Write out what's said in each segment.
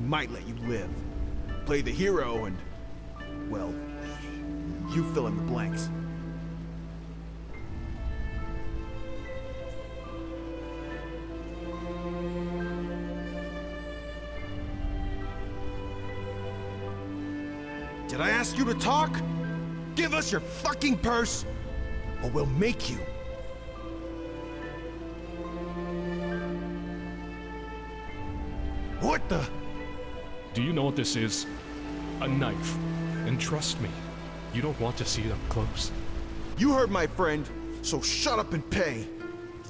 might let you live. Play the hero and, well, you fill in the blanks. Did I ask you to talk? Give us your fucking purse, or we'll make you. What the? Do you know what this is? A knife. And trust me, you don't want to see it up close. You heard my friend, so shut up and pay.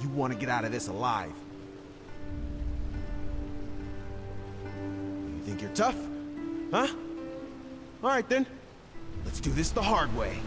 You want to get out of this alive. You think you're tough? Huh? Alright then. Let's do this the hard way.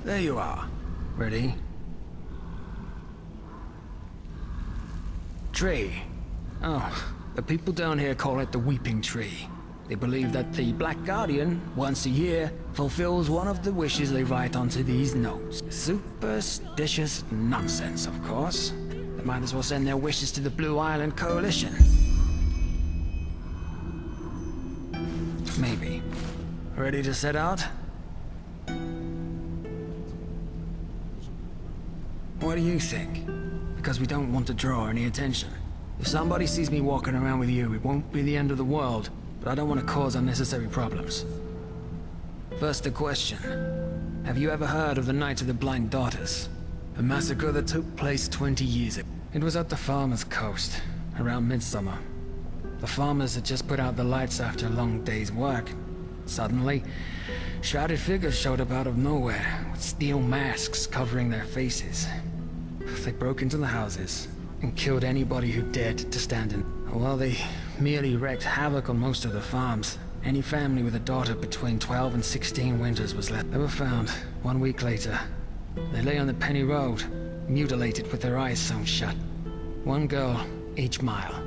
There you are. Ready? Tree. Oh, the people down here call it the Weeping Tree. They believe that the Black Guardian, once a year, fulfills one of the wishes they write onto these notes. Superstitious nonsense, of course. They might as well send their wishes to the Blue Island Coalition. Maybe. Ready to set out? What do you think? Because we don't want to draw any attention. If somebody sees me walking around with you, it won't be the end of the world, but I don't want to cause unnecessary problems. First, a question. Have you ever heard of the Night of the Blind Daughters? A massacre that took place 20 years ago. It was at the Farmer's Coast, around midsummer. The farmers had just put out the lights after a long day's work. Suddenly, shrouded figures showed up out of nowhere, with steel masks covering their faces. They broke into the houses and killed anybody who dared to stand in. While they merely wreaked havoc on most of the farms, any family with a daughter between 12 and 16 winters was left. They were found 1 week later. They lay on the Penny Road, mutilated with their eyes sewn shut. 1 girl each mile.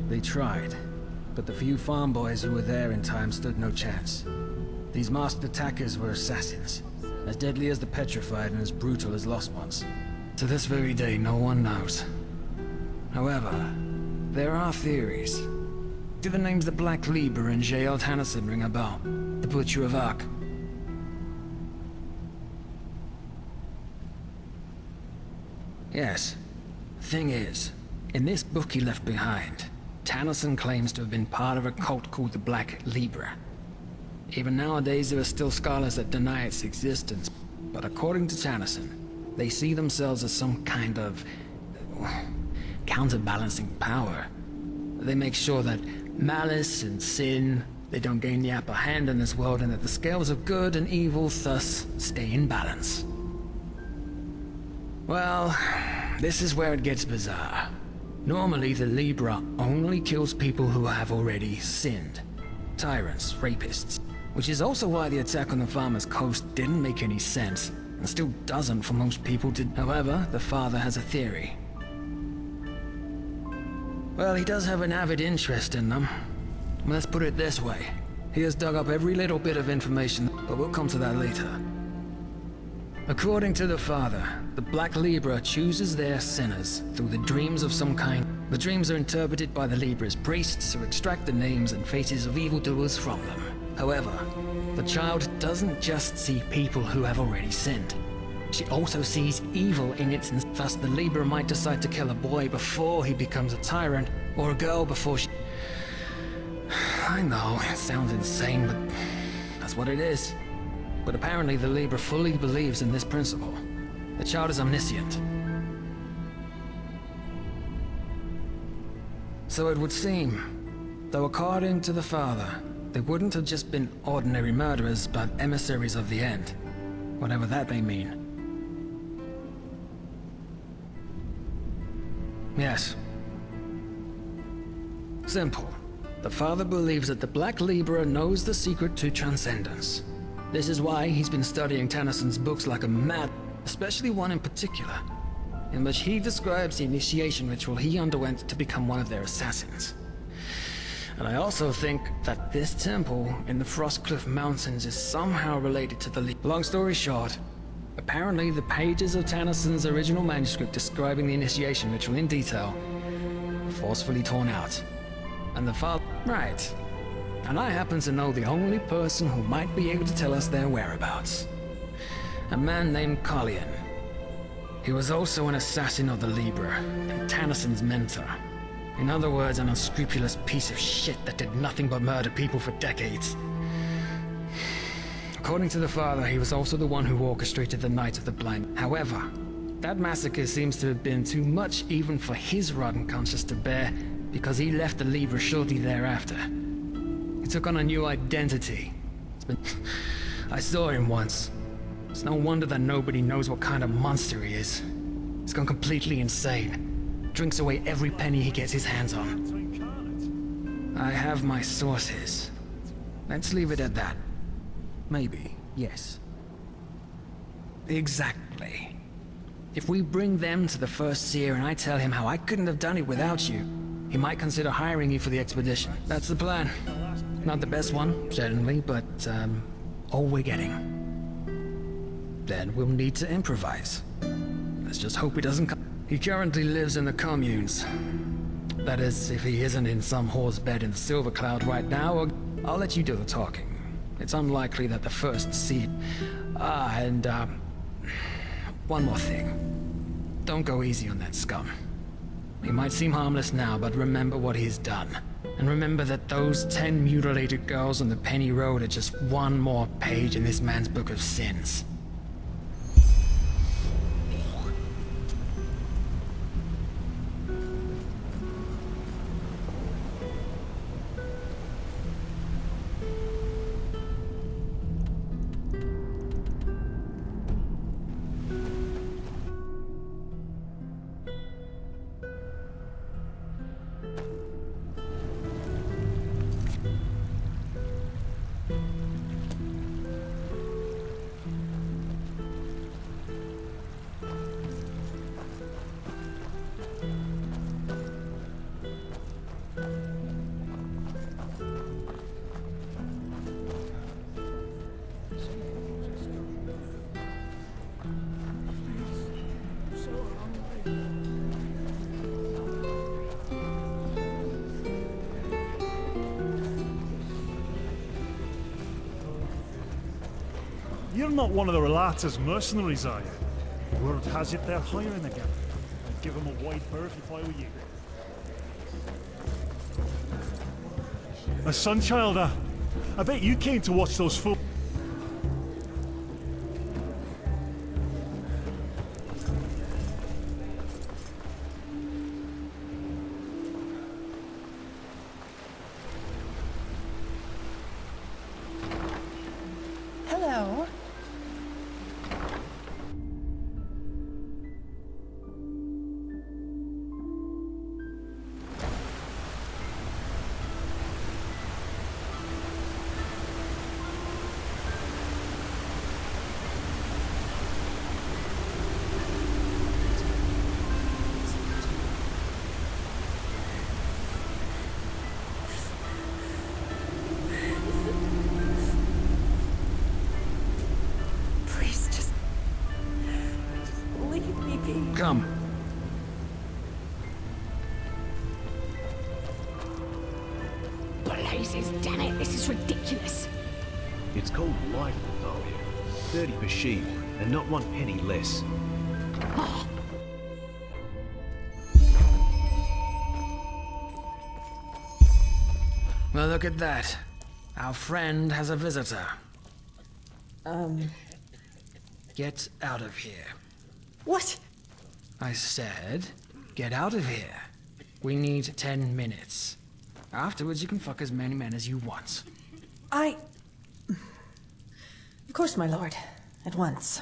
They tried, but the few farm boys who were there in time stood no chance. These masked attackers were assassins, as deadly as the petrified and as brutal as lost ones. To this very day, no one knows. However, there are theories. Do the names the Black Lieber and J.L. Tannison ring a bell? The Butcher of Ark. Yes. Thing is, in this book he left behind, Tannison claims to have been part of a cult called the Black Libra. Even nowadays there are still scholars that deny its existence, but according to Tannison, they see themselves as some kind of counterbalancing power. They make sure that malice and sin, they don't gain the upper hand in this world, and that the scales of good and evil thus stay in balance. Well, this is where it gets bizarre. Normally, the Libra only kills people who have already sinned. Tyrants, rapists. Which is also why the attack on the Farmer's Coast didn't make any sense, and still doesn't for most people to... However, the father has a theory. Well, he does have an avid interest in them. Let's put it this way. He has dug up every little bit of information, but we'll come to that later. According to the Father, the Black Libra chooses their sinners through the dreams of some kind. The dreams are interpreted by the Libra's priests who extract the names and faces of evildoers from them. However, the child doesn't just see people who have already sinned. She also sees evil in its instance. Thus, the Libra might decide to kill a boy before he becomes a tyrant, or a girl before she... I know, it sounds insane, but that's what it is. But apparently the Libra fully believes in this principle. The child is omniscient. So it would seem, though according to the Father, they wouldn't have just been ordinary murderers, but emissaries of the end. Whatever that may mean. Yes. Simple. The Father believes that the Black Libra knows the secret to transcendence. This is why he's been studying Tennyson's books like a mad, especially one in particular, in which he describes the initiation ritual he underwent to become one of their assassins. And I also think that this temple in the Frostcliff Mountains is somehow related to the Long story short, apparently the pages of Tennyson's original manuscript describing the initiation ritual in detail were forcefully torn out. And the Father... Right. And I happen to know the only person who might be able to tell us their whereabouts. A man named Qalian. He was also an assassin of the Libra, and Tennyson's mentor. In other words, an unscrupulous piece of shit that did nothing but murder people for decades. According to the Father, he was also the one who orchestrated the Night of the Blind. However, that massacre seems to have been too much even for his rotten conscience to bear, because he left the Libra shortly thereafter. He took on a new identity. I saw him once. It's no wonder that nobody knows what kind of monster he is. He's gone completely insane. Drinks away every penny he gets his hands on. I have my sources. Let's leave it at that. Maybe, yes. Exactly. If we bring them to the First Seer and I tell him how I couldn't have done it without you, he might consider hiring you for the expedition. That's the plan. Not the best one, certainly, but, all we're getting. Then we'll need to improvise. Let's just hope he doesn't come. He currently lives in the communes. That is, if he isn't in some whore's bed in the Silver Cloud right now, or I'll let you do the talking. It's unlikely that the First Seed... one more thing. Don't go easy on that scum. He might seem harmless now, but remember what he's done. And remember that those 10 mutilated girls on the Penny Road are just one more page in this man's book of sins. You're not one of the Relata's mercenaries, are you? Word has it they're hiring again. I'd give them a wide berth if I were you. A Sunchild, I bet you came to watch those fools. Hello. Come. Blazes, damn it, this is ridiculous. It's called life, Thalia. 30 per sheep, and not 1 penny less. Well, look at that. Our friend has a visitor. Get out of here. What? I said, get out of here. We need 10 minutes. Afterwards, you can fuck as many men as you want. Of course, my lord. At once.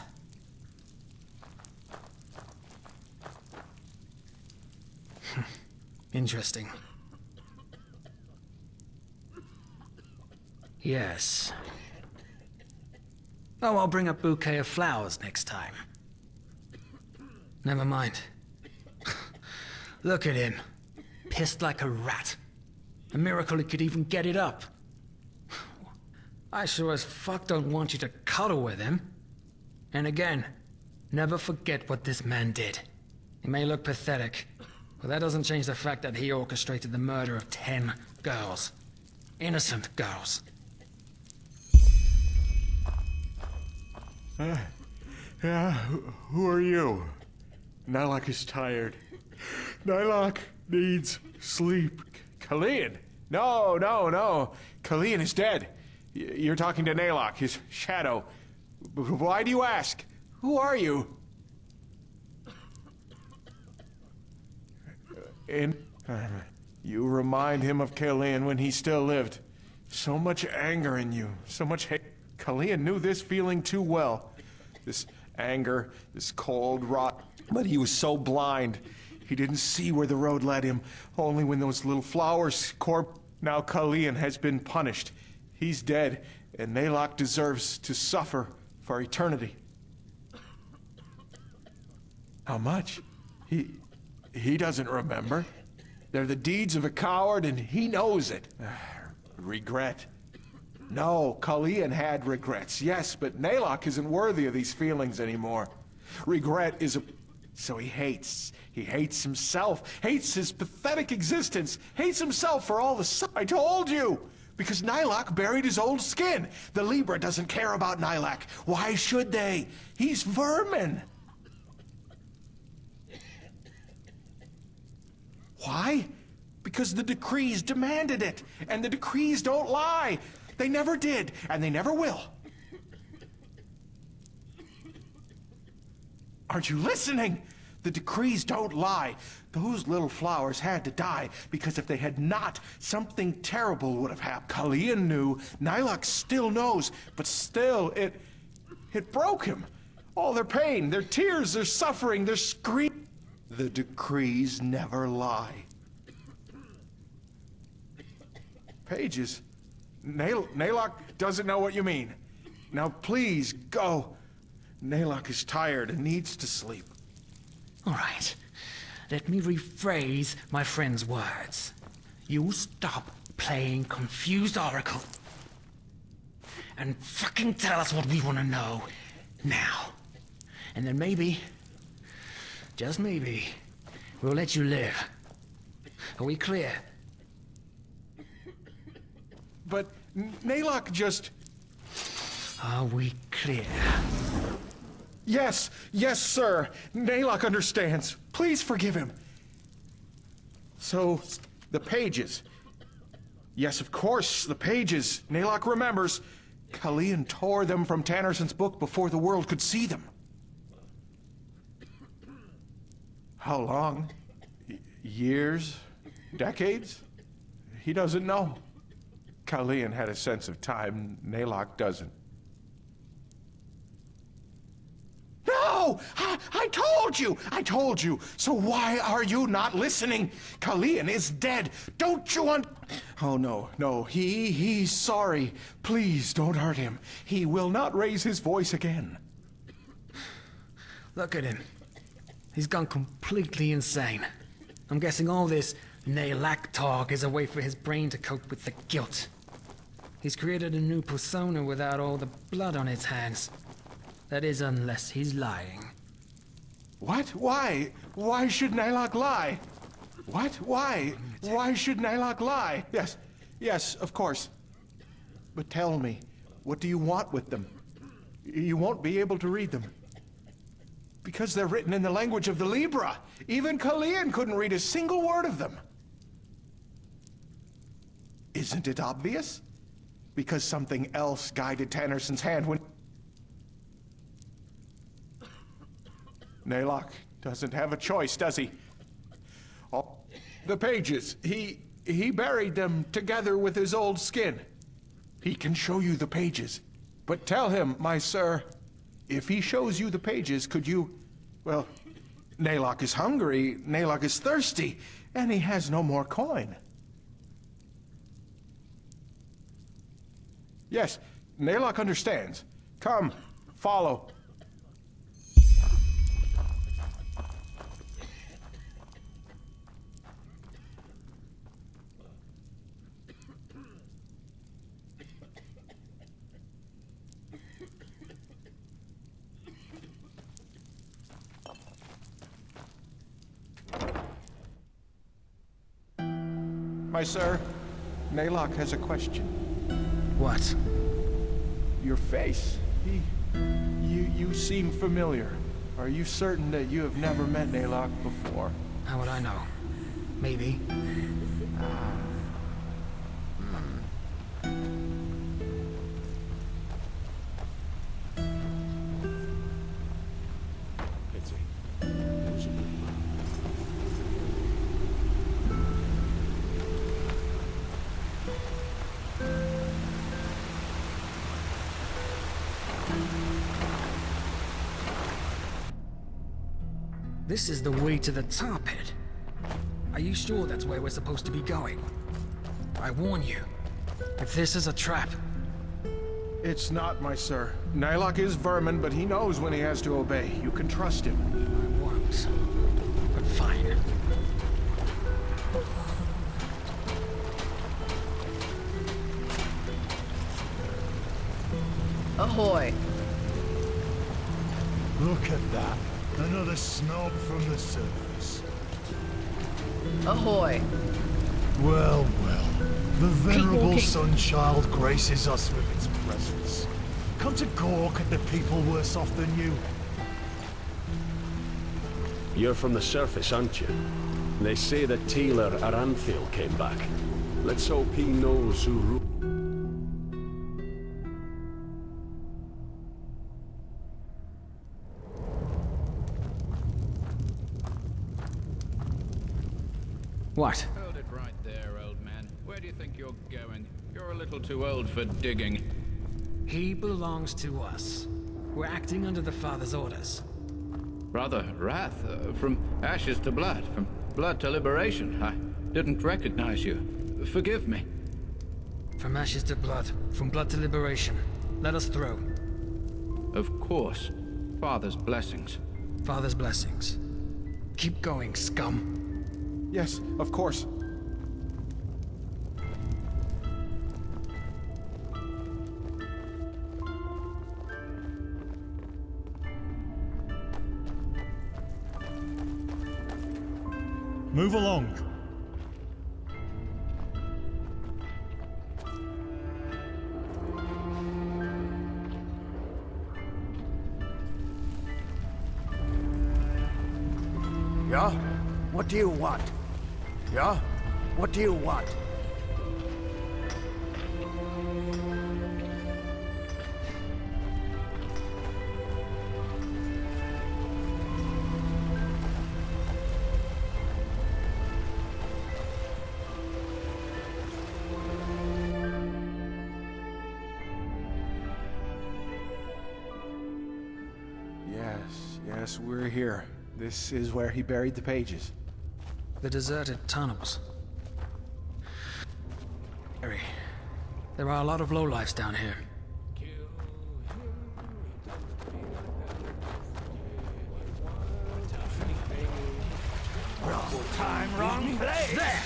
Interesting. Yes. Oh, I'll bring a bouquet of flowers next time. Never mind. Look at him. Pissed like a rat. A miracle he could even get it up. I sure as fuck don't want you to cuddle with him. And again, never forget what this man did. He may look pathetic, but that doesn't change the fact that he orchestrated the murder of 10 girls. Innocent girls. Yeah, who are you? Nylock is tired. Nylock needs sleep. Qalian? No. Qalian is dead. You're talking to Nylock, his shadow. Why do you ask? Who are you? You remind him of Qalian when he still lived. So much anger in you, so much hate. Qalian knew this feeling too well. This anger, this cold rot. But he was so blind. He didn't see where the road led him. Only when those little flowers corp. Now Qalian has been punished. He's dead, and Nylock deserves to suffer for eternity. How much? He doesn't remember. They're the deeds of a coward, and he knows it. Regret. No, Qalian had regrets, yes, but Nylock isn't worthy of these feelings anymore. Regret is a... So he hates. He hates himself, hates his pathetic existence, hates himself for all the... I told you! Because Nylock buried his old skin. The Libra doesn't care about Nylock. Why should they? He's vermin. Why? Because the decrees demanded it. And the decrees don't lie. They never did, and they never will. Aren't you listening? The decrees don't lie. Those little flowers had to die, because if they had not, something terrible would have happened. Qalian knew, Nylock still knows, but still, it broke him. All their pain, their tears, their suffering, their scream. The decrees never lie. Pages. Nylock doesn't know what you mean. Now please, go. Nylock is tired and needs to sleep. All right. Let me rephrase my friend's words. You stop playing confused oracle and fucking tell us what we want to know now. And then maybe, just maybe, we'll let you live. Are we clear? But Nylock just... Are we clear? Yes, sir. Nylock understands. Please forgive him. So, the pages. Yes, of course, the pages. Nylock remembers. Qalian tore them from Tannerson's book before the world could see them. How long? Years? Decades? He doesn't know. Qalian had a sense of time. Nylock doesn't. No! I told you! So why are you not listening? Qalian is dead. Don't you want... Oh, no. He's sorry. Please don't hurt him. He will not raise his voice again. Look at him. He's gone completely insane. I'm guessing all this Nylock talk is a way for his brain to cope with the guilt. He's created a new persona without all the blood on his hands. That is, unless he's lying. What? Why? Why should Nylock lie? What? Why? Why should Nylock lie? Yes, yes, of course. But tell me, what do you want with them? You won't be able to read them. Because they're written in the language of the Libra. Even Qalian couldn't read a single word of them. Isn't it obvious? Because something else guided Tannerson's hand when... Nylock doesn't have a choice, does he? Oh, the pages, he buried them together with his old skin. He can show you the pages. But tell him, my sir, if he shows you the pages, could you... Well, Nylock is hungry, Nylock is thirsty, and he has no more coin. Yes, Nylock understands. Come, follow. My sir, Nylock has a question. What? Your face. You seem familiar. Are you certain that you have never met Nylock before? How would I know? Maybe. This is the way to the tar pit. Are you sure that's where we're supposed to be going? I warn you, if this is a trap... It's not, my sir. Nylock is vermin, but he knows when he has to obey. You can trust him. I won't. But fine. Ahoy! Look at that. Another snob from the surface. Ahoy! Well, well. The venerable walking. Sunchild graces us with its presence. Come to gawk at the people worse off than you. You're from the surface, aren't you? They say that Taylor Aranthil came back. Let's hope he knows who ruled. What? Hold it right there, old man. Where do you think you're going? You're a little too old for digging. He belongs to us. We're acting under the Father's orders. Rather wrath, from ashes to blood, from blood to liberation. I didn't recognize you. Forgive me. From ashes to blood, from blood to liberation. Let us through. Of course. Father's blessings. Father's blessings. Keep going, scum. Yes, of course. Move along. Yeah? What do you want? Yeah? What do you want? Yes, we're here. This is where he buried the pages. The deserted tunnels. There are a lot of lowlifes down here. Wrong time, wrong place! There!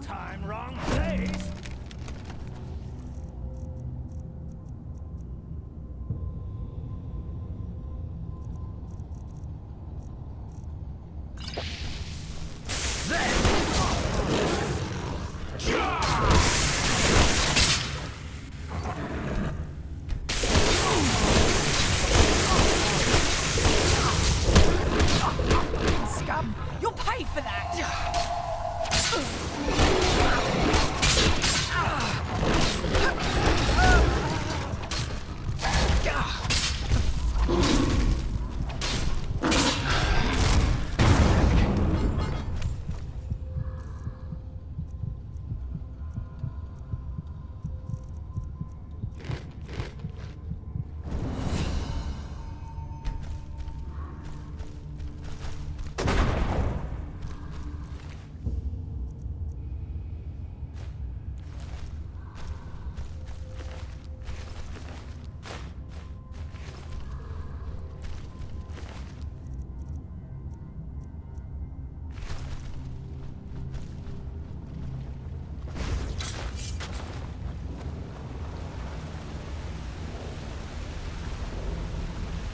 time, wrong place. Scum! You'll pay for that!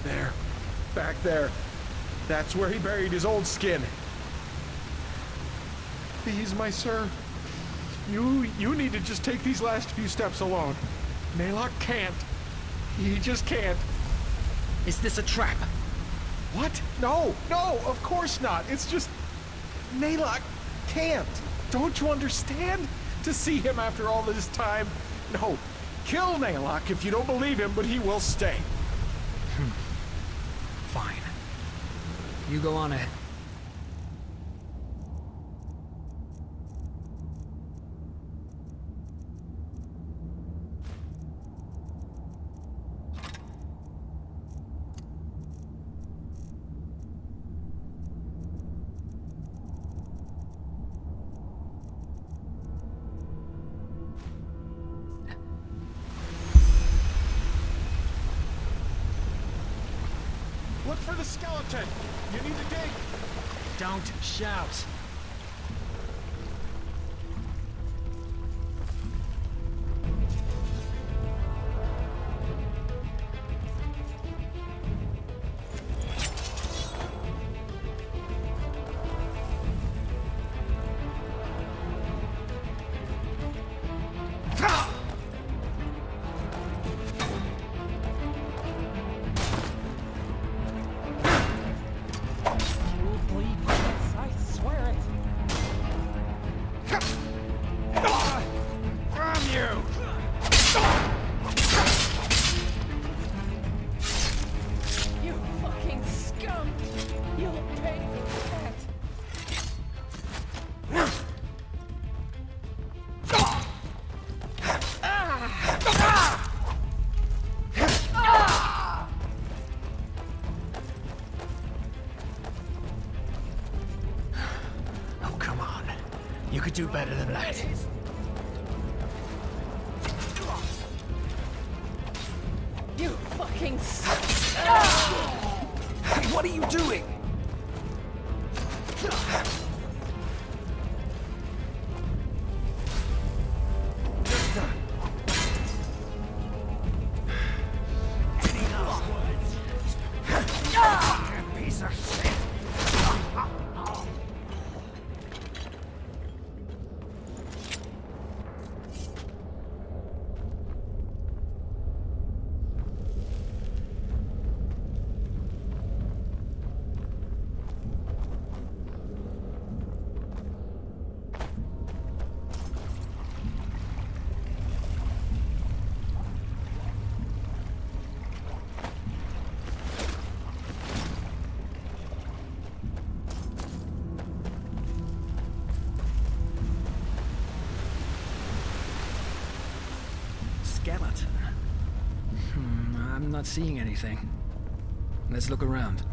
There. Back there. That's where he buried his old skin. Please, my sir. You need to just take these last few steps alone. Naylock can't. He just can't. Is this a trap? What? No, of course not. It's just... Naylock can't. Don't you understand? To see him after all this time? No. Kill Naylock if you don't believe him, but he will stay. Fine. You go on ahead. Look for the skeleton. You need to dig. Don't shout. You fucking scum! You'll pay for that! Oh, come on. You could do better than that. You fucking Hey, what are you doing? Piece of shit. Skeleton. I'm not seeing anything. Let's look around.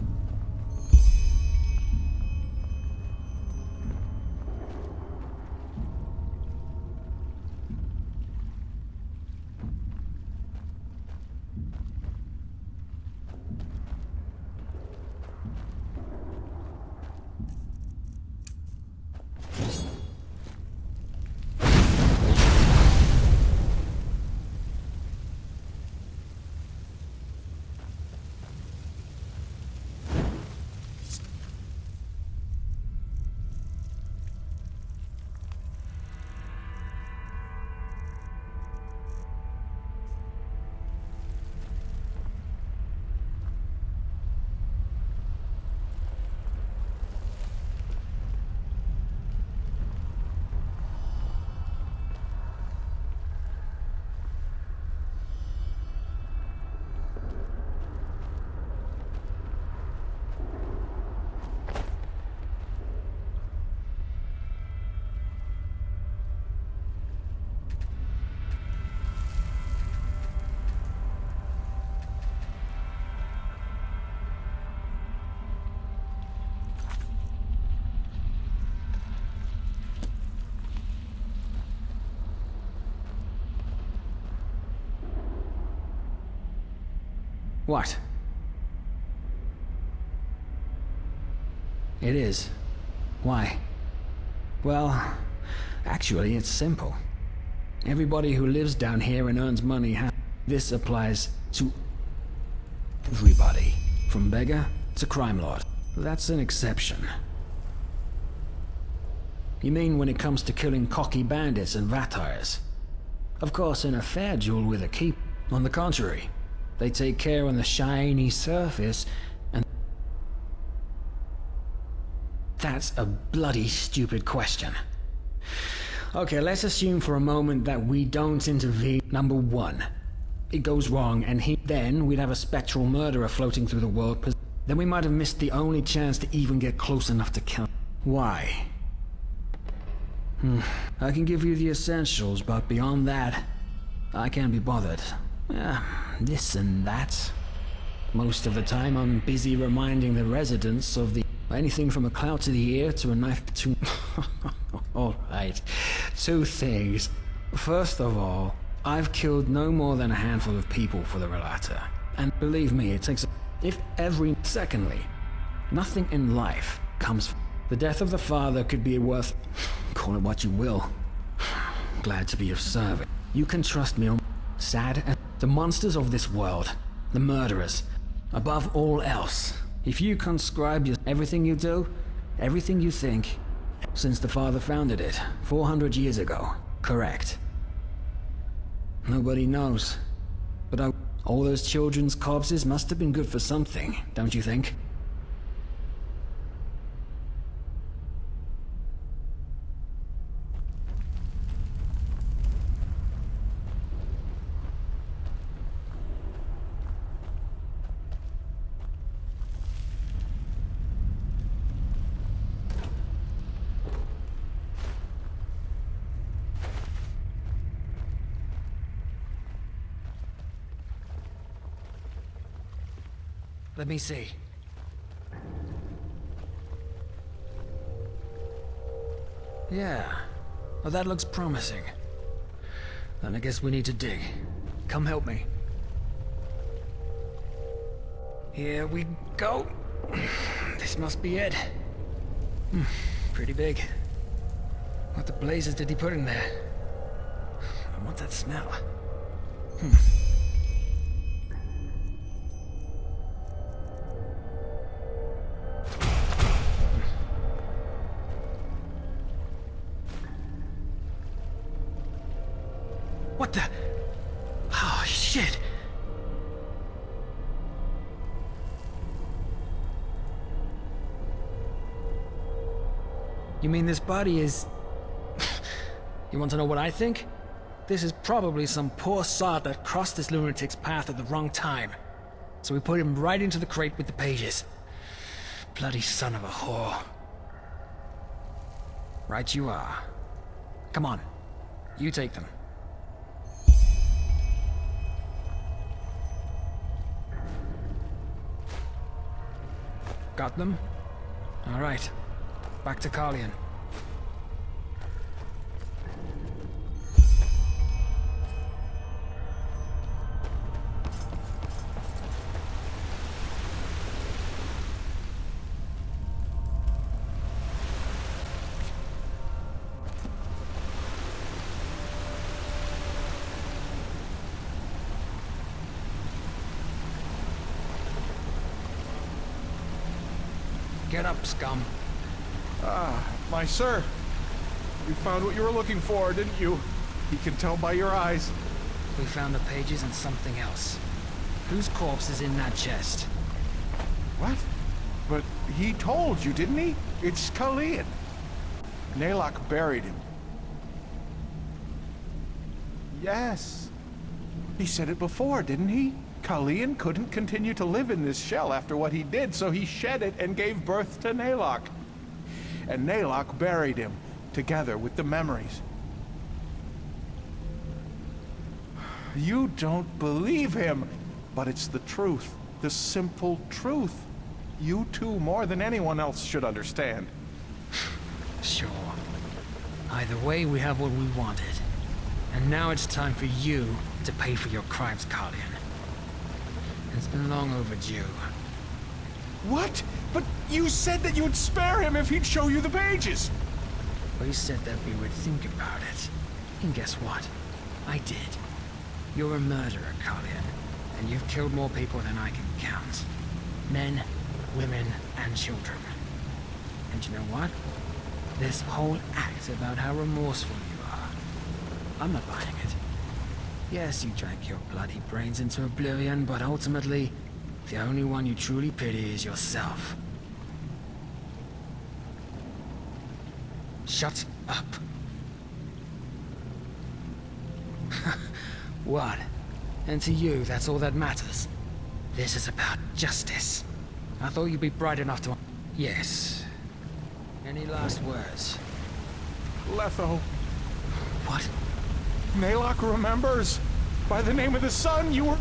What? It is. Why? Well, actually, it's simple. Everybody who lives down here and earns money this applies to everybody, from beggar to crime lord. That's an exception. You mean when it comes to killing cocky bandits and vampires? Of course, in a fair duel with a keep. On the contrary, they take care on the shiny surface, and that's a bloody stupid question. Okay, let's assume for a moment that we don't intervene. Number one, it goes wrong, and then we'd have a spectral murderer floating through the world. Then we might have missed the only chance to even get close enough to kill. Why? I can give you the essentials, but beyond that, I can't be bothered. This and that. Most of the time, I'm busy reminding the residents of anything from a cloud to the ear to a knife to... Alright, two things. First of all, I've killed no more than a handful of people for the Relata. And believe me, it takes... Secondly, nothing in life comes... The death of the father could be worth... Call it what you will. Glad to be of service. You can trust me on... Sad and... The monsters of this world. The murderers. Above all else. If you conscribe everything you do, everything you think, since the father founded it, 400 years ago. Correct. Nobody knows. But all those children's corpses must have been good for something, don't you think? Let me see. Yeah. Well, that looks promising. Then I guess we need to dig. Come help me. Here we go. This must be it. Pretty big. What the blazes did he put in there? I want that smell. What the? Oh, shit! You mean this body is... You want to know what I think? This is probably some poor sod that crossed this lunatic's path at the wrong time. So we put him right into the crate with the pages. Bloody son of a whore. Right you are. Come on. You take them. Got them? All right. Back to Qalian. Get up, scum. My sir. You found what you were looking for, didn't you? He can tell by your eyes. We found the pages and something else. Whose corpse is in that chest? What? But he told you, didn't he? It's Qalian. Naylock buried him. Yes. He said it before, didn't he? Qalian couldn't continue to live in this shell after what he did, so he shed it and gave birth to Naylock. And Naylock buried him, together with the memories. You don't believe him, but it's the truth, the simple truth. You two, more than anyone else, should understand. Sure. Either way, we have what we wanted. And now it's time for you to pay for your crimes, Qalian. It's been long overdue. What? But you said that you'd spare him if he'd show you the pages! We said that we would think about it. And guess what? I did. You're a murderer, Qalian, and you've killed more people than I can count. Men, women, and children. And you know what? This whole act about how remorseful you are, I'm not buying it. Yes, you drank your bloody brains into oblivion, but ultimately, the only one you truly pity is yourself. Shut up. What? And to you, that's all that matters? This is about justice. I thought you'd be bright enough to... Yes. Any last words? Letho. What? Naylock remembers. By the name of the sun, you were...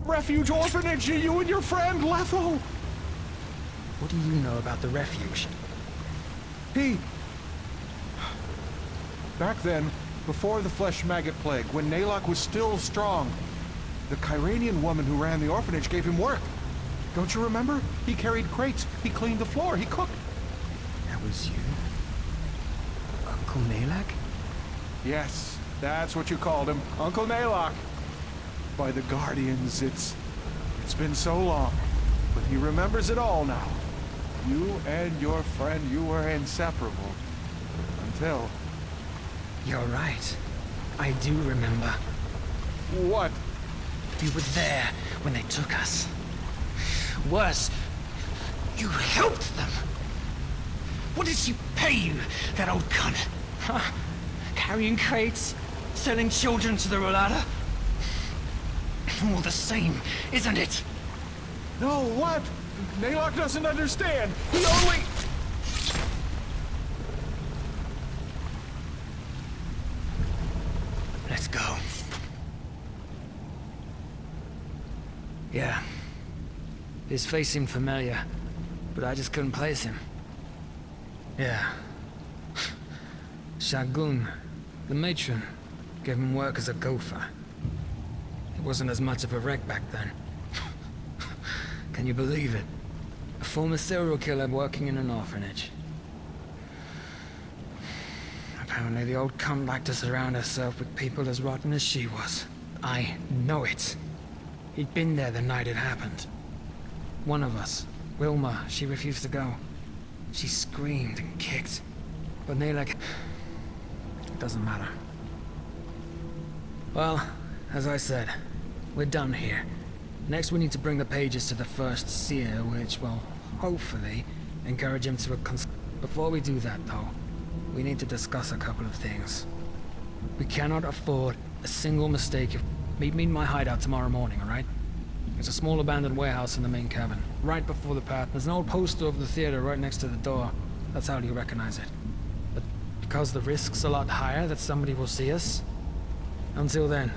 Refuge orphanage, you and your friend, Letho. What do you know about the refuge? Back then, before the flesh maggot plague, when Naylock was still strong, the Qalian woman who ran the orphanage gave him work. Don't you remember? He carried crates, he cleaned the floor, he cooked. That was you? Uncle Naylock? Yes, that's what you called him, Uncle Naylock. By the Guardians, it's been so long, but he remembers it all now. You and your friend, you were inseparable. Until... You're right. I do remember. What? You were there when they took us. Worse, you helped them. What did she pay you, that old cunt? Huh? Carrying crates? Selling children to the Rolada? All the same, isn't it? No, what? Naylock doesn't understand. He only... Let's go. Yeah. His face seemed familiar, but I just couldn't place him. Yeah. Shagun, the matron, gave him work as a gopher. He wasn't as much of a wreck back then. Can you believe it? A former serial killer working in an orphanage. Apparently the old cunt liked to surround herself with people as rotten as she was. I know it. He'd been there the night it happened. One of us, Wilma, she refused to go. She screamed and kicked. But Naylock... It doesn't matter. Well, as I said, we're done here. Next we need to bring the pages to the first seer, which will, hopefully, encourage him to a Before we do that, though, we need to discuss a couple of things. We cannot afford a single mistake. Meet me in my hideout tomorrow morning, alright? It's a small abandoned warehouse in the main cabin, right before the path. There's an old poster of the theater right next to the door. That's how you recognize it. But because the risk's a lot higher that somebody will see us, until then,